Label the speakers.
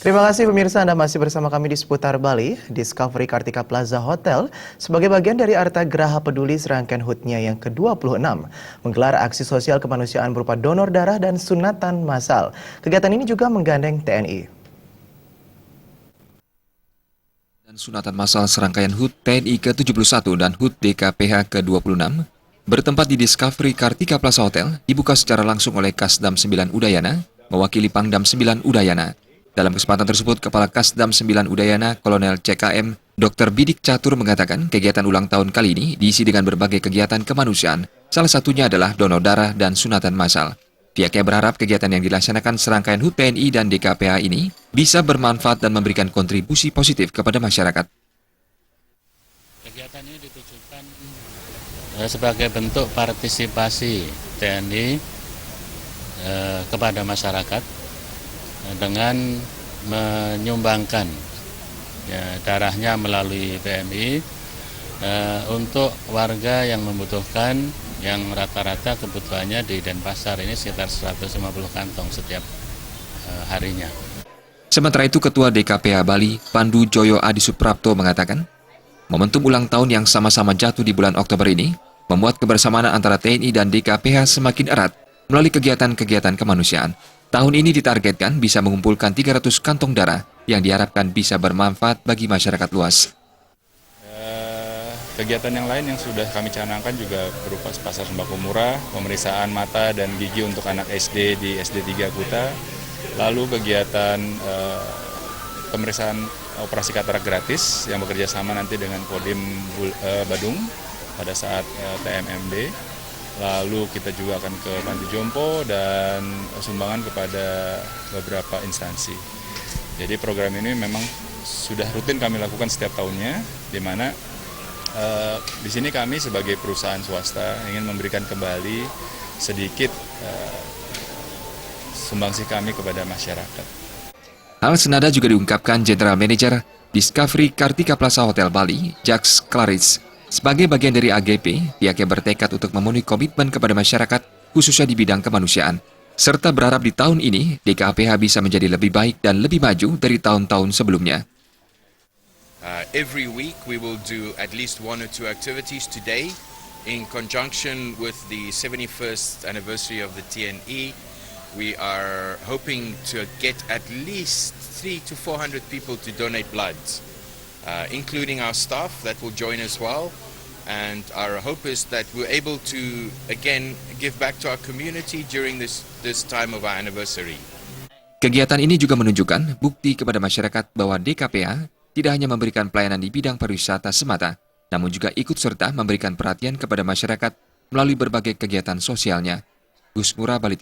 Speaker 1: Terima kasih pemirsa, Anda masih bersama kami di seputar Bali, Discovery Kartika Plaza Hotel, sebagai bagian dari Arta Graha Peduli serangkaian HUT-nya yang ke-26, menggelar aksi sosial kemanusiaan berupa donor darah dan sunatan massal. Kegiatan ini juga menggandeng TNI.
Speaker 2: Dan sunatan massal serangkaian HUT TNI ke-71 dan HUT DKPH ke-26 bertempat di Discovery Kartika Plaza Hotel dibuka secara langsung oleh Kasdam 9 Udayana, mewakili Pangdam 9 Udayana. Dalam kesempatan tersebut, Kepala Kasdam 9 Udayana, Kolonel CKM, Dr. Bidik Catur mengatakan kegiatan ulang tahun kali ini diisi dengan berbagai kegiatan kemanusiaan, salah satunya adalah donor darah dan sunatan massal. Pihaknya berharap kegiatan yang dilaksanakan serangkaian HUT TNI dan DKPH ini bisa bermanfaat dan memberikan kontribusi positif kepada masyarakat.
Speaker 3: Kegiatan ini ditujukan sebagai bentuk partisipasi TNI kepada masyarakat dengan menyumbangkan darahnya melalui PMI untuk warga yang membutuhkan, yang rata-rata kebutuhannya di Denpasar ini sekitar 150 kantong setiap harinya.
Speaker 2: Sementara itu, Ketua DKPH Bali, Pandu Joyo Adi Suprapto mengatakan, momentum ulang tahun yang sama-sama jatuh di bulan Oktober ini membuat kebersamaan antara TNI dan DKPH semakin erat melalui kegiatan-kegiatan kemanusiaan. Tahun ini ditargetkan bisa mengumpulkan 300 kantong darah yang diharapkan bisa bermanfaat bagi masyarakat luas.
Speaker 4: Kegiatan yang lain yang sudah kami canangkan juga berupa pasar sembako murah, pemeriksaan mata dan gigi untuk anak SD di SD 3 Kuta, lalu kegiatan pemeriksaan operasi katarak gratis yang bekerja sama nanti dengan Kodim Badung pada saat TMMD. Lalu kita juga akan ke Panti Jompo dan sumbangan kepada beberapa instansi. Jadi program ini memang sudah rutin kami lakukan setiap tahunnya, di mana di sini kami sebagai perusahaan swasta ingin memberikan kembali sedikit sumbangsi kami kepada masyarakat.
Speaker 2: Hal senada juga diungkapkan General Manager Discovery Kartika Plaza Hotel Bali, Jacques Claris. Sebagai bagian dari AGP, pihaknya bertekad untuk memenuhi komitmen kepada masyarakat, khususnya di bidang kemanusiaan, serta berharap di tahun ini DKPH bisa menjadi lebih baik dan lebih maju dari tahun-tahun sebelumnya.
Speaker 5: Every week we will do at least one or two activities. Today, in conjunction with the 71st anniversary of the TNE, we are hoping to get at least 300 to 400 people to donate blood. Including our staff that will join as well, and our hope is that we're able to again give back to our community during this time of our anniversary.
Speaker 2: Kegiatan ini juga menunjukkan bukti kepada masyarakat bahwa DKPH tidak hanya memberikan pelayanan di bidang pariwisata semata, namun juga ikut serta memberikan perhatian kepada masyarakat melalui berbagai kegiatan sosialnya. Gus Murah, Bali.